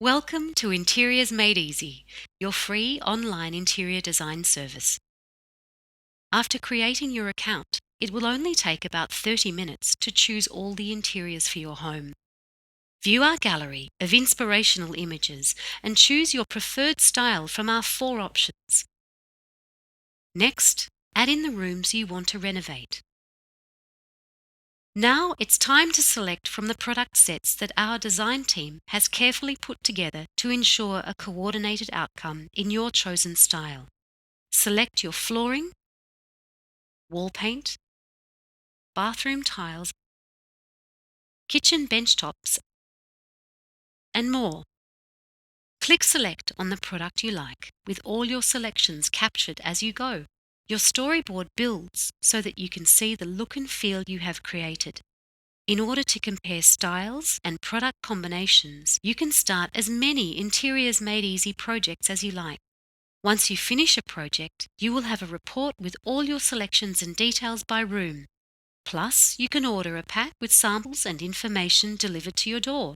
Welcome to Interiors Made Easy, your free online interior design service. After creating your account, it will only take about 30 minutes to choose all the interiors for your home. View our gallery of inspirational images and choose your preferred style from our 4 options. Next, add in the rooms you want to renovate. Now it's time to select from the product sets that our design team has carefully put together to ensure a coordinated outcome in your chosen style. Select your flooring, wall paint, bathroom tiles, kitchen bench tops, and more. Click Select on the product you like, with all your selections captured as you go. Your storyboard builds so that you can see the look and feel you have created. In order to compare styles and product combinations, you can start as many Interiors Made Easy projects as you like. Once you finish a project, you will have a report with all your selections and details by room. Plus, you can order a pack with samples and information delivered to your door.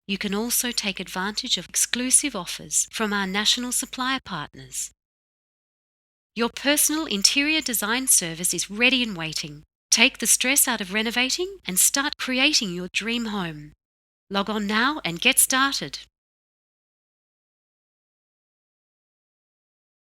You can also take advantage of exclusive offers from our national supplier partners. Your personal interior design service is ready and waiting. Take the stress out of renovating and start creating your dream home. Log on now and get started.